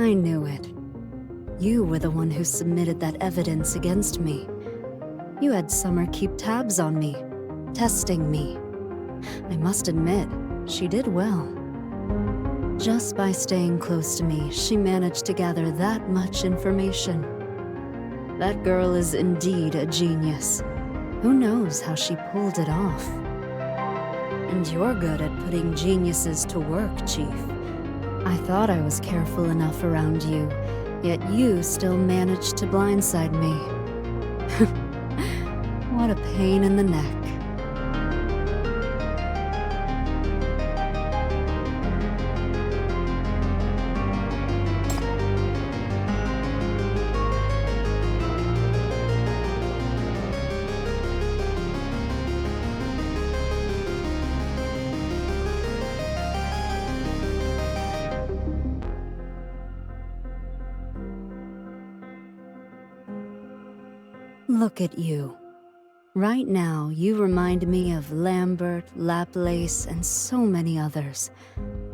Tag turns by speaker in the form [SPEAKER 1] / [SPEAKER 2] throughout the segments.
[SPEAKER 1] I knew it. You were the one who submitted that evidence against me. You had Summer keep tabs on me, testing me. I must admit, she did well. Just by staying close to me, she managed to gather that much information. That girl is indeed a genius. Who knows how she pulled it off? And you're good at putting geniuses to work, Chief. I thought I was careful enough around you, yet you still managed to blindside me. What a pain in the neck. Look at you. Right now, you remind me of Lambert, Laplace, and so many others.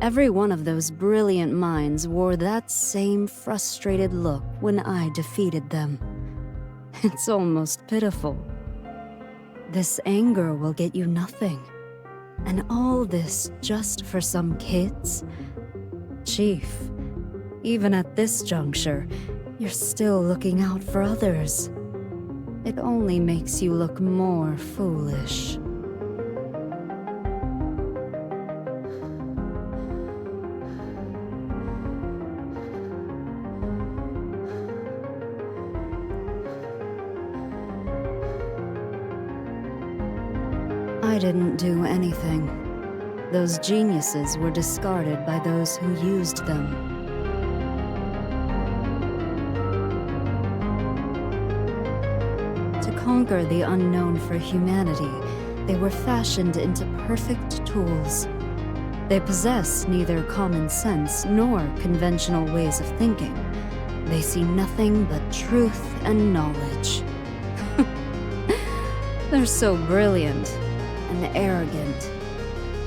[SPEAKER 1] Every one of those brilliant minds wore that same frustrated look when I defeated them. It's almost pitiful. This anger will get you nothing. And all this just for some kids? Chief, even at this juncture, you're still looking out for others. It only makes you look more foolish. I didn't do anything. Those geniuses were discarded by those who used them. To conquer the unknown for humanity, they were fashioned into perfect tools. They possess neither common sense nor conventional ways of thinking. They see nothing but truth and knowledge. They're so brilliant and arrogant,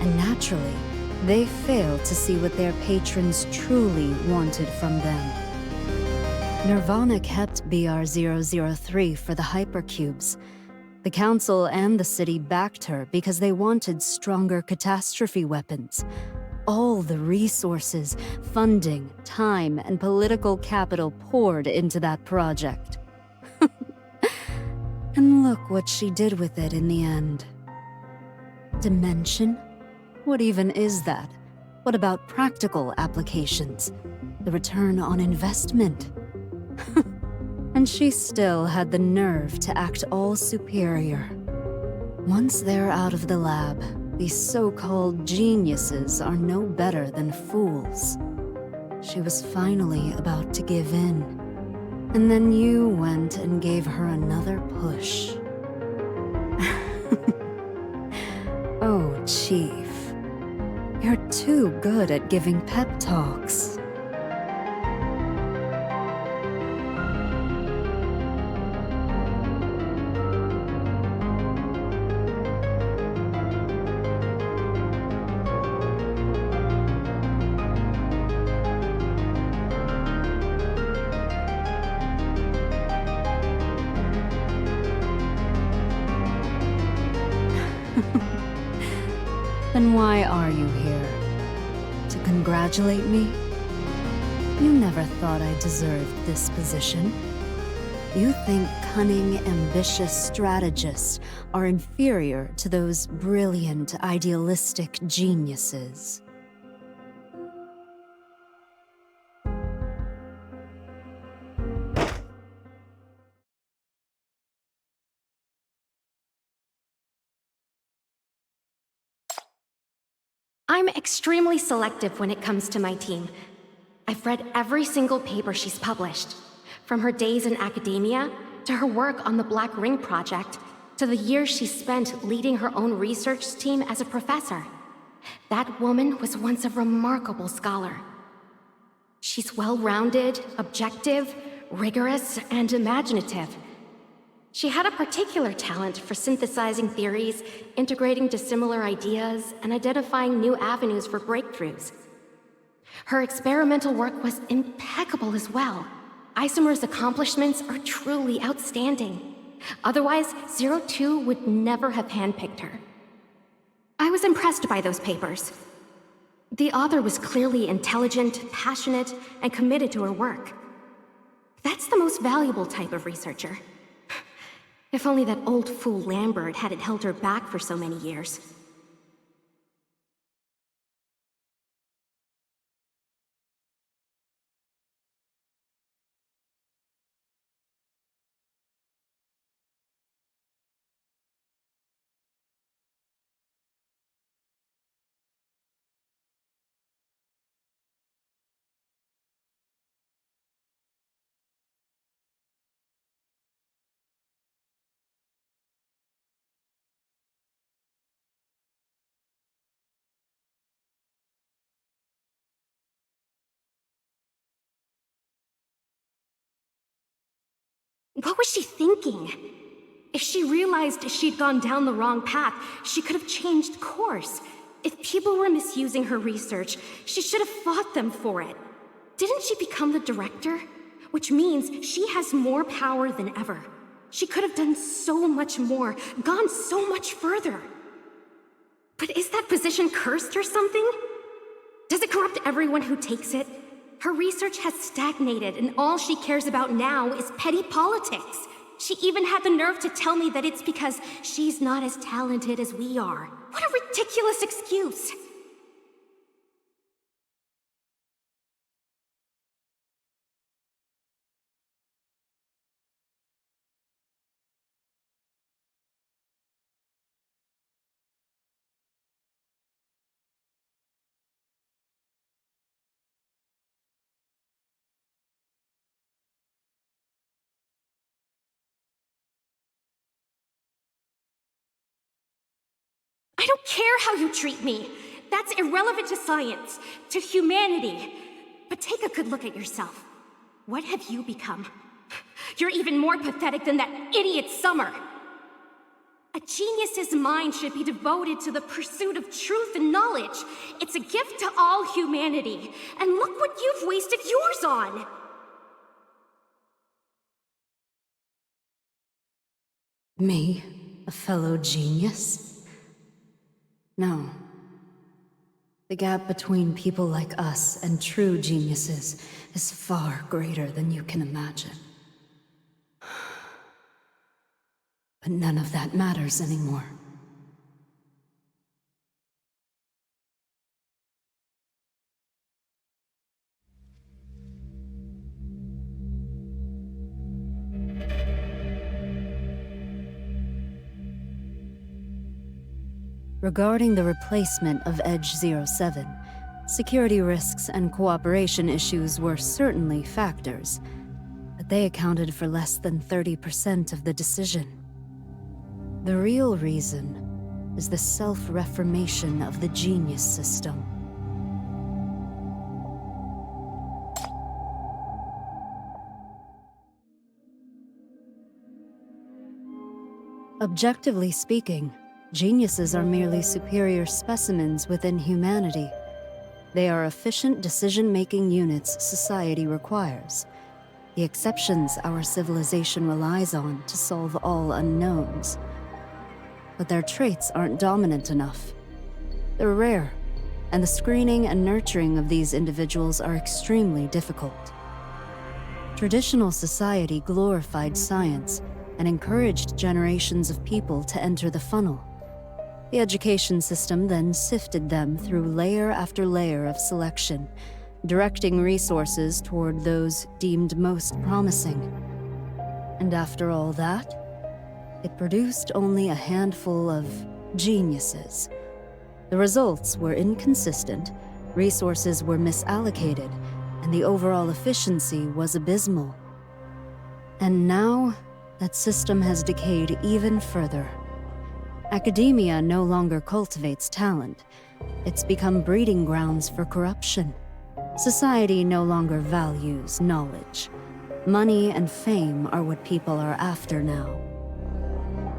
[SPEAKER 1] and naturally, they fail to see what their patrons truly wanted from them. Nirvana kept BR-003 for the hypercubes. The Council and the city backed her because they wanted stronger catastrophe weapons. All the resources, funding, time, and political capital poured into that project. And look what she did with it in the end. Dimension? What even is that? What about practical applications? The return on investment? And she still had the nerve to act all superior. Once they're out of the lab, these so-called geniuses are no better than fools. She was finally about to give in. And then you went and gave her another push. Oh, Chief. You're too good at giving pep talks. Then why are you here? To congratulate me? You never thought I deserved this position. You think cunning, ambitious strategists are inferior to those brilliant, idealistic geniuses.
[SPEAKER 2] I'm extremely selective when it comes to my team. I've read every single paper she's published, from her days in academia, to her work on the Black Ring Project, to the years she spent leading her own research team as a professor. That woman was once a remarkable scholar. She's well-rounded, objective, rigorous, and imaginative. She had a particular talent for synthesizing theories, integrating dissimilar ideas, and identifying new avenues for breakthroughs. Her experimental work was impeccable as well. Isomer's accomplishments are truly outstanding. Otherwise, 02 would never have handpicked her. I was impressed by those papers. The author was clearly intelligent, passionate, and committed to her work. That's the most valuable type of researcher. If only that old fool Lambert hadn't held her back for so many years. What was she thinking? If she realized she'd gone down the wrong path, she could have changed course. If people were misusing her research, she should have fought them for it. Didn't she become the director? Which means she has more power than ever. She could have done so much more, gone so much further. But is that position cursed or something? Does it corrupt everyone who takes it? Her research has stagnated, and all she cares about now is petty politics. She even had the nerve to tell me that it's because she's not as talented as we are. What a ridiculous excuse! I don't care how you treat me. That's irrelevant to science, to humanity. But take a good look at yourself. What have you become? You're even more pathetic than that idiot Summer. A genius's mind should be devoted to the pursuit of truth and knowledge. It's a gift to all humanity. And look what you've wasted yours on!
[SPEAKER 1] Me? A fellow genius? No. The gap between people like us and true geniuses is far greater than you can imagine. But none of that matters anymore. Regarding the replacement of Edge-07, security risks and cooperation issues were certainly factors, but they accounted for less than 30% of the decision. The real reason is the self-reformation of the genius system. Objectively speaking, geniuses are merely superior specimens within humanity. They are efficient decision-making units society requires, the exceptions our civilization relies on to solve all unknowns. But their traits aren't dominant enough. They're rare, and the screening and nurturing of these individuals are extremely difficult. Traditional society glorified science and encouraged generations of people to enter the funnel. The education system then sifted them through layer after layer of selection, directing resources toward those deemed most promising. And after all that, it produced only a handful of geniuses. The results were inconsistent, resources were misallocated, and the overall efficiency was abysmal. And now, that system has decayed even further. Academia no longer cultivates talent. It's become breeding grounds for corruption. Society no longer values knowledge. Money and fame are what people are after now.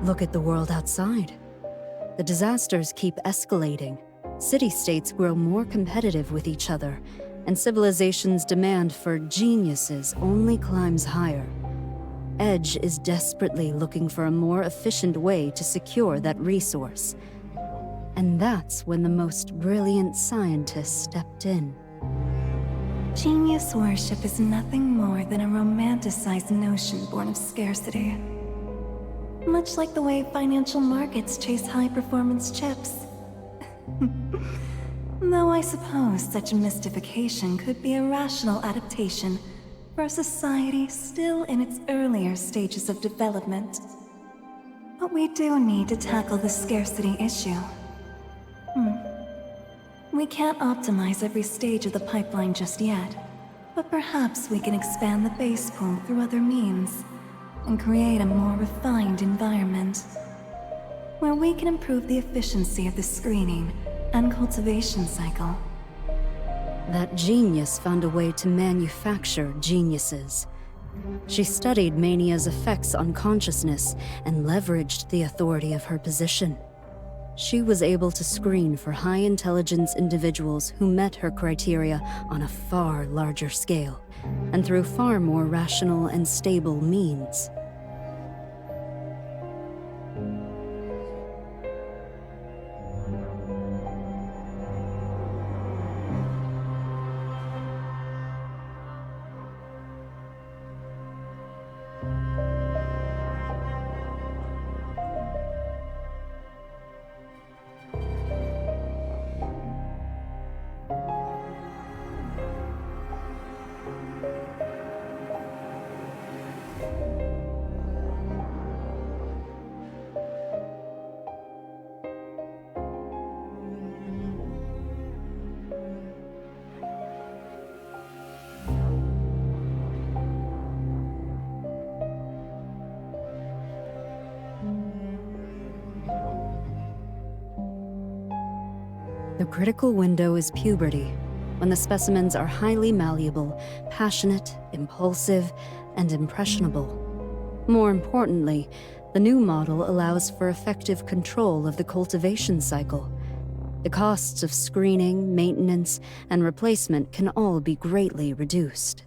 [SPEAKER 1] Look at the world outside. The disasters keep escalating. City-states grow more competitive with each other, and civilization's demand for geniuses only climbs higher. Edge is desperately looking for a more efficient way to secure that resource. And that's when the most brilliant scientists stepped in.
[SPEAKER 3] Genius worship is nothing more than a romanticized notion born of scarcity. Much like the way financial markets chase high-performance chips. Though I suppose such mystification could be a rational adaptation for a society still in its earlier stages of development. But we do need to tackle the scarcity issue. We can't optimize every stage of the pipeline just yet, but perhaps we can expand the base pool through other means and create a more refined environment where we can improve the efficiency of the screening and cultivation cycle.
[SPEAKER 1] That genius found a way to manufacture geniuses. She studied Mania's effects on consciousness and leveraged the authority of her position. She was able to screen for high-intelligence individuals who met her criteria on a far larger scale, and through far more rational and stable means. The critical window is puberty, when the specimens are highly malleable, passionate, impulsive, and impressionable. More importantly, the new model allows for effective control of the cultivation cycle. The costs of screening, maintenance, and replacement can all be greatly reduced.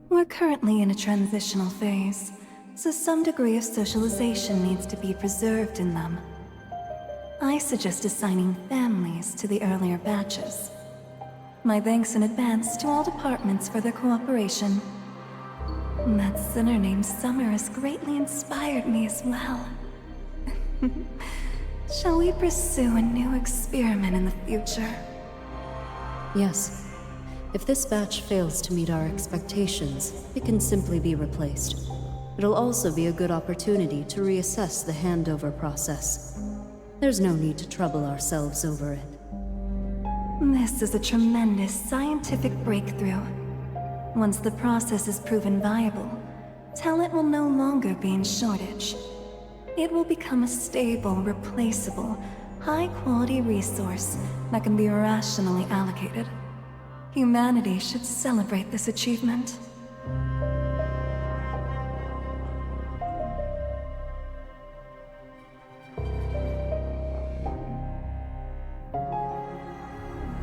[SPEAKER 3] We're currently in a transitional phase, so some degree of socialization needs to be preserved in them. I suggest assigning families to the earlier batches. My thanks in advance to all departments for their cooperation. That sinner named Summer has greatly inspired me as well. Shall we pursue a new experiment in the future?
[SPEAKER 1] Yes. If this batch fails to meet our expectations, it can simply be replaced. It'll also be a good opportunity to reassess the handover process. There's no need to trouble ourselves over it.
[SPEAKER 3] This is a tremendous scientific breakthrough. Once the process is proven viable, talent will no longer be in shortage. It will become a stable, replaceable, high-quality resource that can be rationally allocated. Humanity should celebrate this achievement.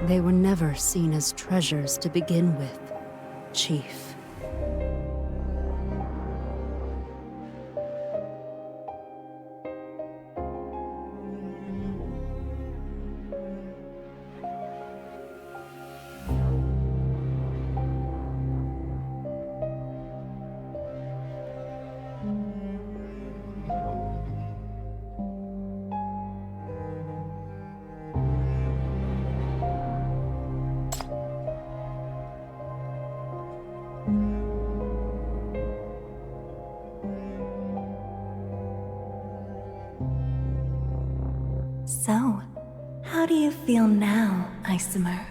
[SPEAKER 1] They were never seen as treasures to begin with, Chief.
[SPEAKER 3] So, how do you feel now, Isomer?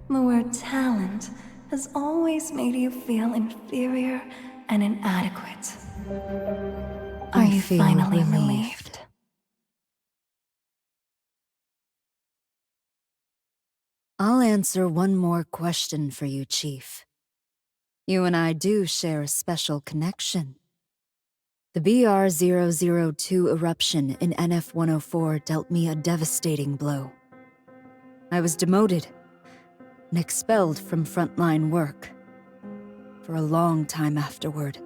[SPEAKER 3] The word talent has always made you feel inferior and inadequate. Are you
[SPEAKER 1] feel
[SPEAKER 3] finally
[SPEAKER 1] relieved.
[SPEAKER 3] relieved?
[SPEAKER 1] I'll answer one more question for you, Chief. You and I do share a special connection. The BR-002 eruption in NF-104 dealt me a devastating blow. I was demoted, and expelled from frontline work. For a long time afterward,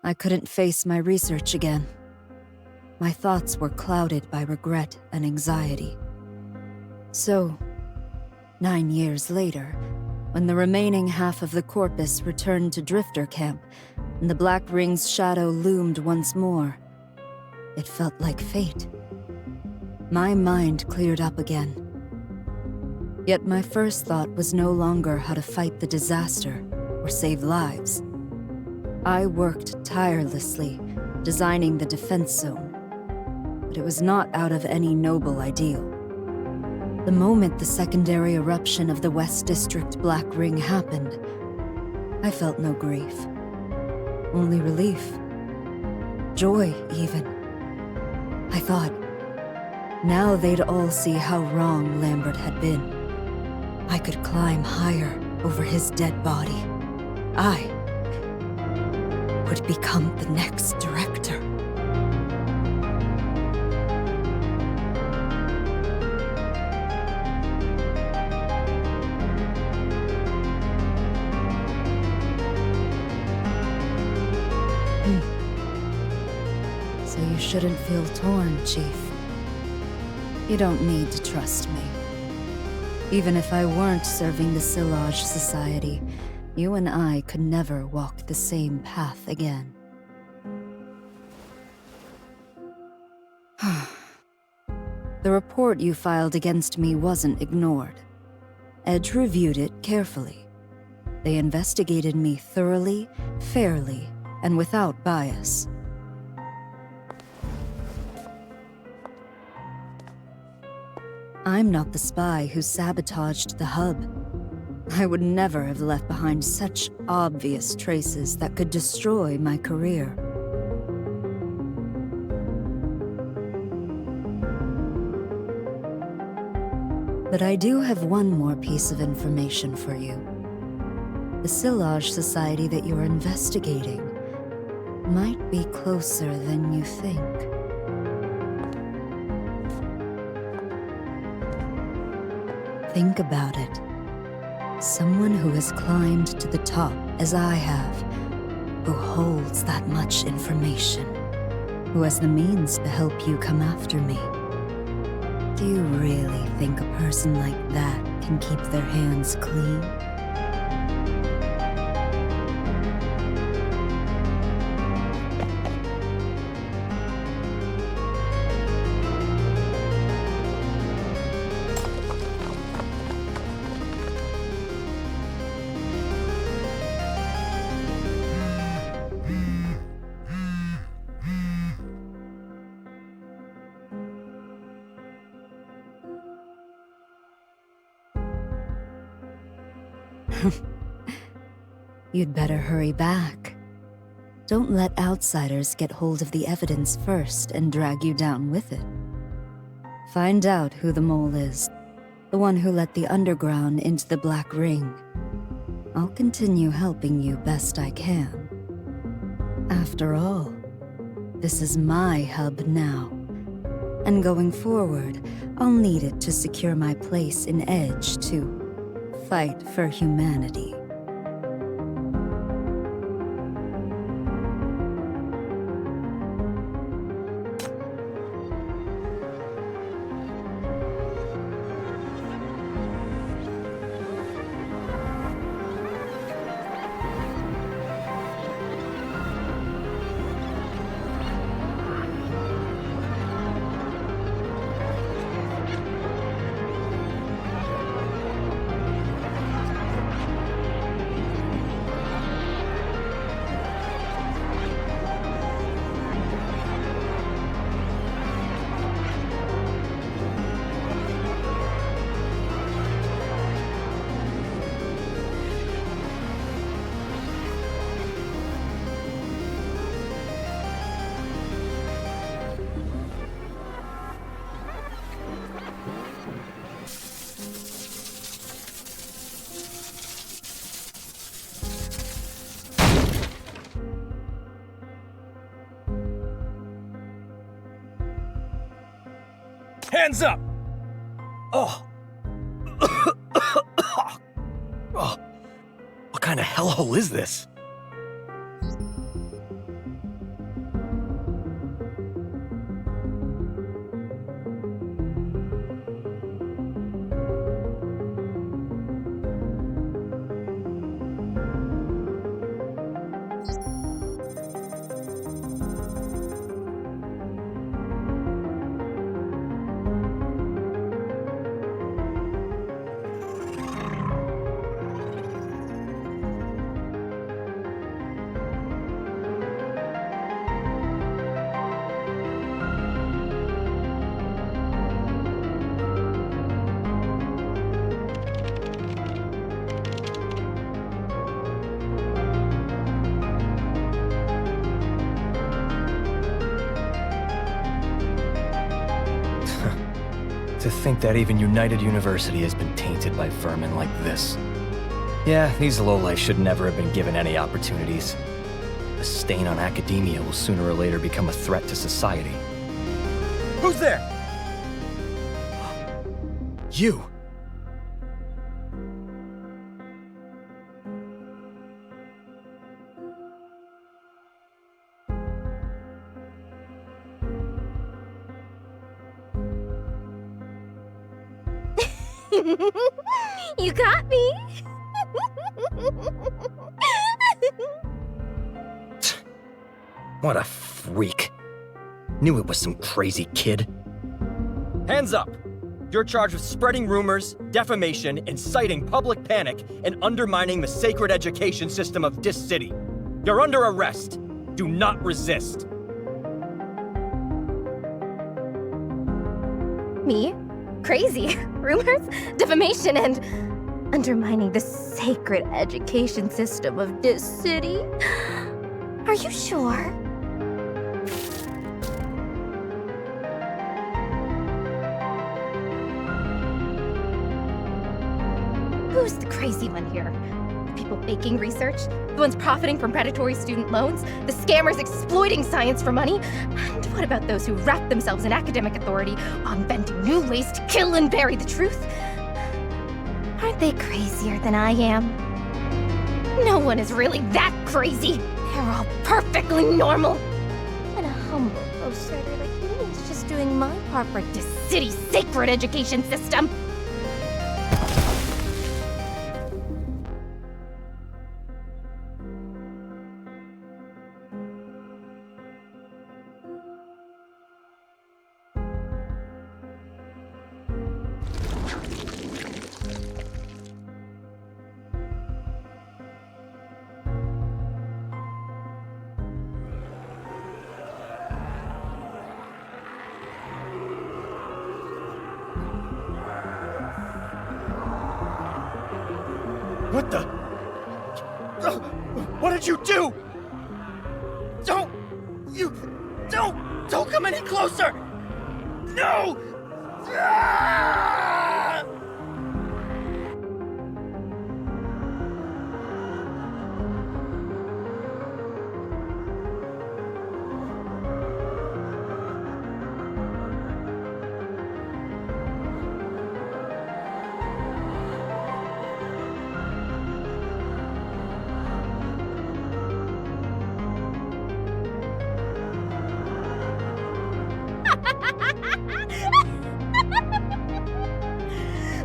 [SPEAKER 1] I couldn't face my research again. My thoughts were clouded by regret and anxiety. So, 9 years later, when the remaining half of the corpus returned to Drifter Camp, and the Black Ring's shadow loomed once more, it felt like fate. My mind cleared up again. Yet my first thought was no longer how to fight the disaster or save lives. I worked tirelessly, designing the defense zone, but it was not out of any noble ideal. The moment the secondary eruption of the West District Black Ring happened, I felt no grief. Only relief. Joy, even. I thought, now they'd all see how wrong Lambert had been. I could climb higher over his dead body. I would become the next director. So you shouldn't feel torn, Chief. You don't need to trust me. Even if I weren't serving the Silage Society, you and I could never walk the same path again. The report you filed against me wasn't ignored. Edge reviewed it carefully. They investigated me thoroughly, fairly, and without bias. I'm not the spy who sabotaged the hub. I would never have left behind such obvious traces that could destroy my career. But I do have one more piece of information for you. The Silage Society that you're investigating might be closer than you think. Think about it. Someone who has climbed to the top as I have, who holds that much information, who has the means to help you come after me. Do you really think a person like that can keep their hands clean? You'd better hurry back. Don't let outsiders get hold of the evidence first and drag you down with it. Find out who the mole is, the one who let the underground into the Black Ring. I'll continue helping you best I can. After all, this is my hub now, and going forward, I'll need it to secure my place in Edge to fight for humanity.
[SPEAKER 4] Hands up! Oh. hellhole is this? To think that even United University has been tainted by vermin like this. Yeah, these lowlifes should never have been given any opportunities. The stain on academia will sooner or later become a threat to society. Who's there? You!
[SPEAKER 2] You got me!
[SPEAKER 4] What a freak. Knew it was some crazy kid. Hands up! You're charged with spreading rumors, defamation, inciting public panic, and undermining the sacred education system of this city. You're under arrest. Do not resist.
[SPEAKER 2] Me? Crazy. Rumors? Defamation and undermining the sacred education system of this city? Are you sure? Who's the crazy one here? The people faking research? The ones profiting from predatory student loans? The scammers exploiting science for money? And what about those who wrap themselves in academic authority while inventing new ways to kill and bury the truth? Aren't they crazier than I am? No one is really that crazy. They're all perfectly normal. And a humble outsider like me is just doing my part for this city's sacred education system.
[SPEAKER 4] What the? What did you do? Don't come any closer! No! Ah!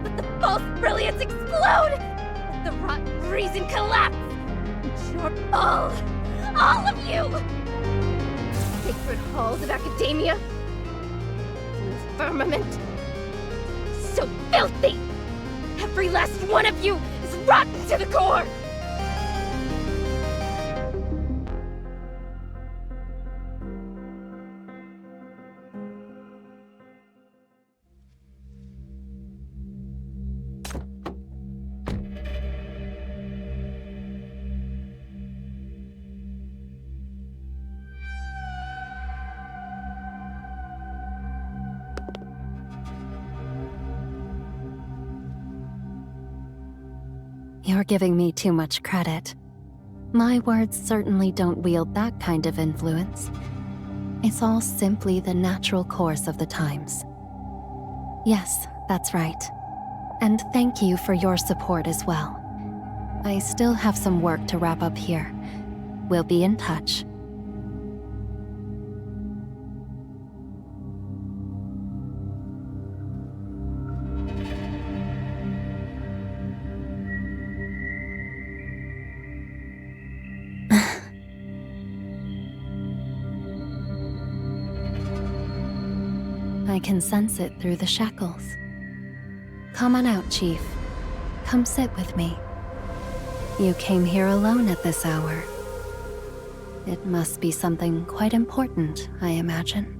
[SPEAKER 2] Let the false brilliance explode! Let the rotten reason collapse! And you're all of you! Sacred halls of academia, blue firmament, so filthy! Every last one of you is rotten to the core!
[SPEAKER 1] You're giving me too much credit. My words certainly don't wield that kind of influence. It's all simply the natural course of the times. Yes, that's right. And thank you for your support as well.
[SPEAKER 5] I still have some work to wrap up here. We'll be in touch. I can sense it through the shackles. Come on out, Chief. Come sit with me. You came here alone at this hour. It must be something quite important, I imagine.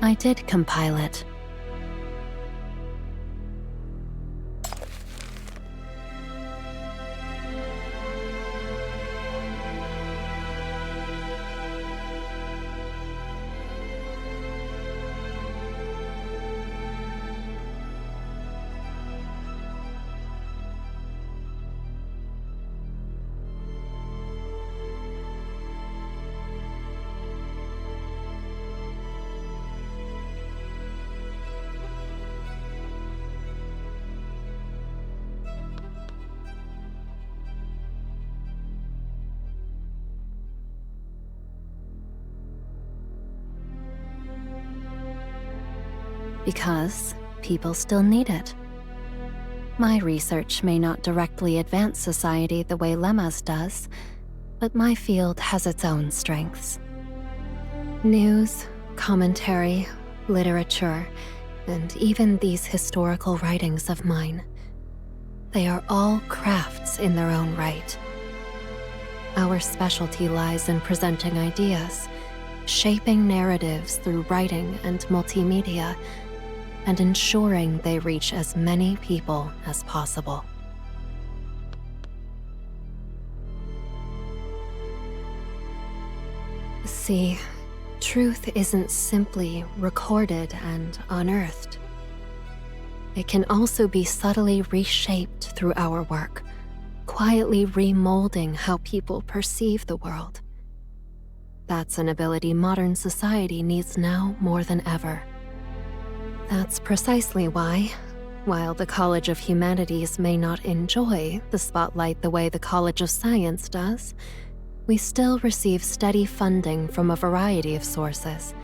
[SPEAKER 5] I did compile it. Because people still need it. My research may not directly advance society the way Lemma's does, but my field has its own strengths. News, commentary, literature, and even these historical writings of mine. They are all crafts in their own right. Our specialty lies in presenting ideas, shaping narratives through writing and multimedia, and ensuring they reach as many people as possible. See, truth isn't simply recorded and unearthed. It can also be subtly reshaped through our work, quietly remolding how people perceive the world. That's an ability modern society needs now more than ever. That's precisely why, while the College of Humanities may not enjoy the spotlight the way the College of Science does, we still receive steady funding from a variety of sources.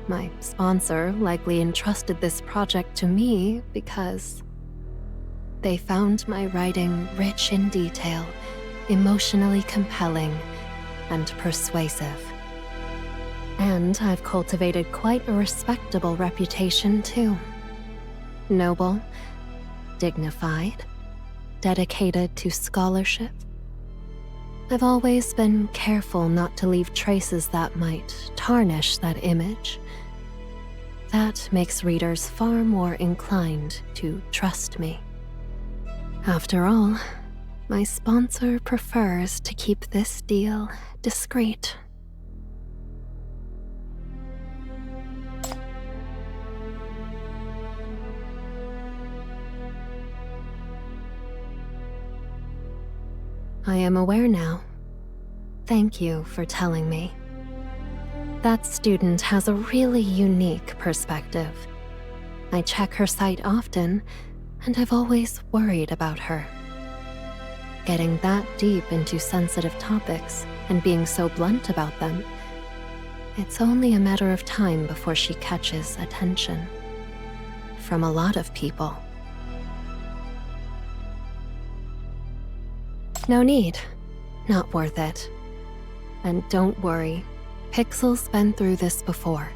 [SPEAKER 5] My sponsor likely entrusted this project to me because they found my writing rich in detail, emotionally compelling, and persuasive. And I've cultivated quite a respectable reputation, too. Noble, dignified, dedicated to scholarship. I've always been careful not to leave traces that might tarnish that image. That makes readers far more inclined to trust me. After all, my sponsor prefers to keep this deal discreet. I am aware now. Thank you for telling me. That student has a really unique perspective. I check her site often, and I've always worried about her. Getting that deep into sensitive topics and being so blunt about them, it's only a matter of time before she catches attention. From a lot of people. No need. Not worth it. And don't worry, Pixel's been through this before.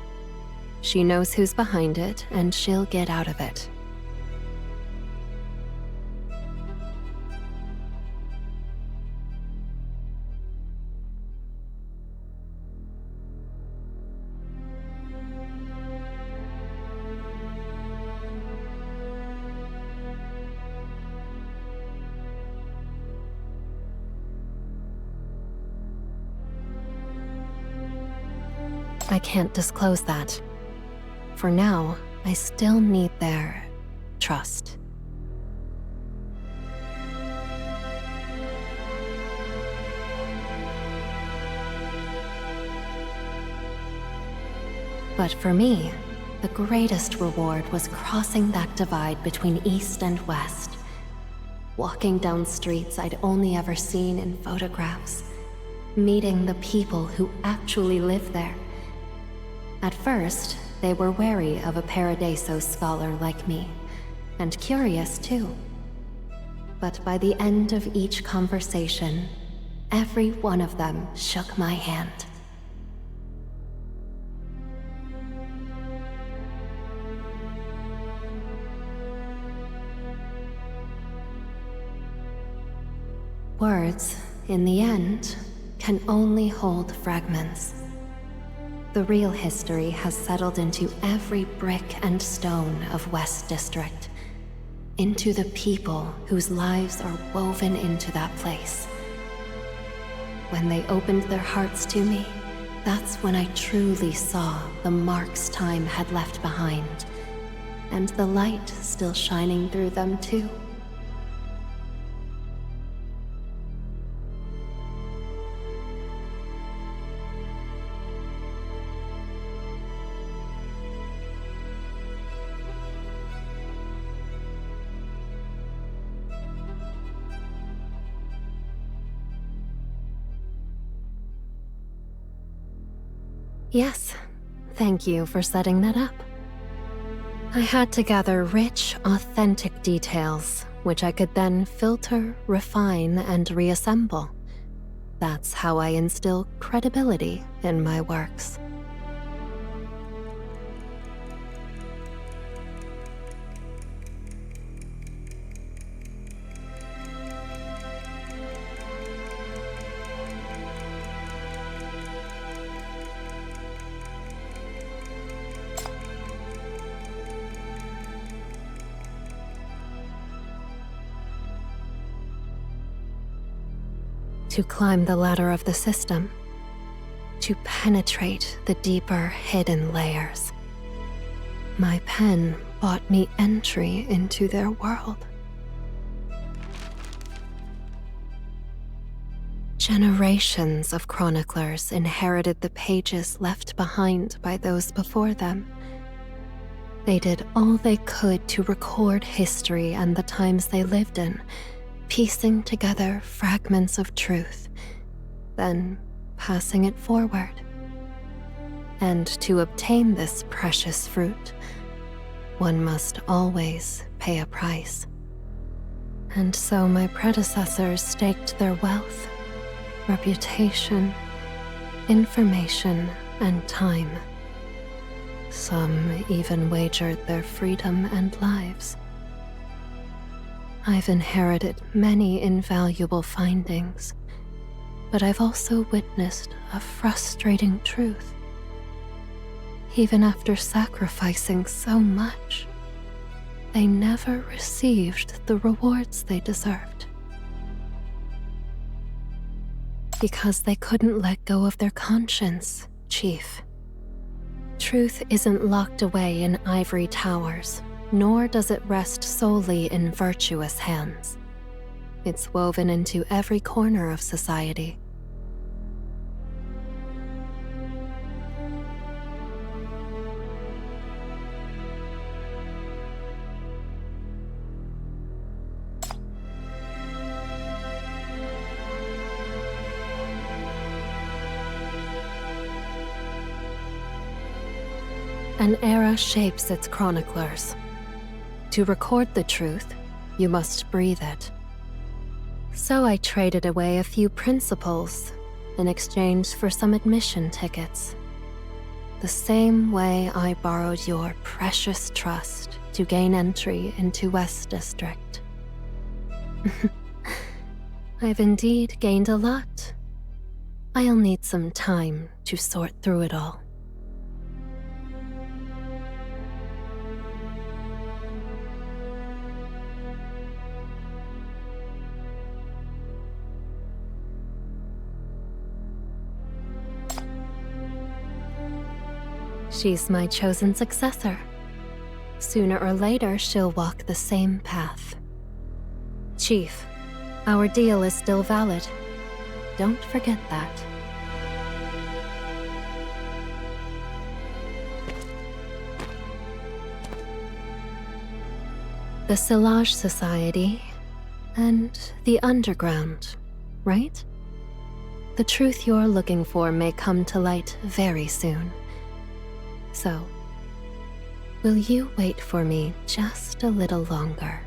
[SPEAKER 5] She knows who's behind it, and she'll get out of it. I can't disclose that. For now, I still need their trust. But for me, the greatest reward was crossing that divide between East and West. Walking down streets I'd only ever seen in photographs. Meeting the people who actually live there. At first, they were wary of a Paradiso scholar like me, and curious too. But by the end of each conversation, every one of them shook my hand. Words, in the end, can only hold fragments. The real history has settled into every brick and stone of West District, into the people whose lives are woven into that place. When they opened their hearts to me, that's when I truly saw the marks time had left behind, and the light still shining through them too. Yes, thank you for setting that up. I had to gather rich, authentic details, which I could then filter, refine, and reassemble. That's how I instill credibility in my works. To climb the ladder of the system, to penetrate the deeper hidden layers. My pen bought me entry into their world. Generations of chroniclers inherited the pages left behind by those before them. They did all they could to record history and the times they lived in, piecing together fragments of truth, then passing it forward. And to obtain this precious fruit, one must always pay a price. And so my predecessors staked their wealth, reputation, information, and time. Some even wagered their freedom and lives. I've inherited many invaluable findings, but I've also witnessed a frustrating truth. Even after sacrificing so much, they never received the rewards they deserved. Because they couldn't let go of their conscience, Chief. Truth isn't locked away in ivory towers, nor does it rest solely in virtuous hands. It's woven into every corner of society. An era shapes its chroniclers. To record the truth, you must breathe it. So I traded away a few principles in exchange for some admission tickets. The same way I borrowed your precious trust to gain entry into West District. I've indeed gained a lot. I'll need some time to sort through it all. She's my chosen successor. Sooner or later, she'll walk the same path. Chief, our deal is still valid. Don't forget that. The Silage Society and the Underground, right? The truth you're looking for may come to light very soon. So, will you wait for me just a little longer?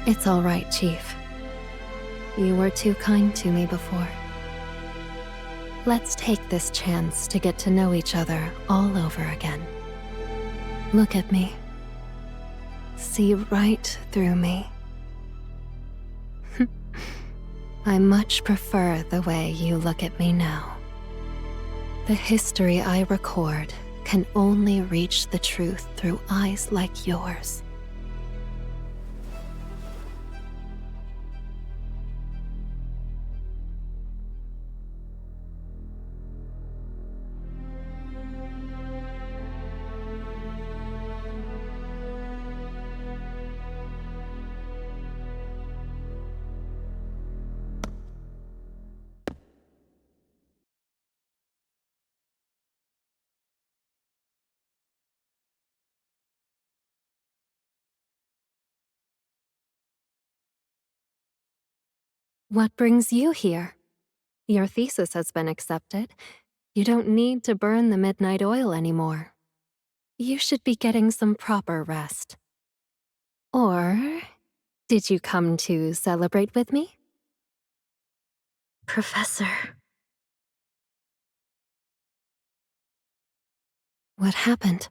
[SPEAKER 5] It's all right, Chief. You were too kind to me before. Let's take this chance to get to know each other all over again. Look at me. See right through me. I much prefer the way you look at me now. The history I record can only reach the truth through eyes like yours. What brings you here? Your thesis has been accepted. You don't need to burn the midnight oil anymore. You should be getting some proper rest. Or did you come to celebrate with me? Professor. What happened?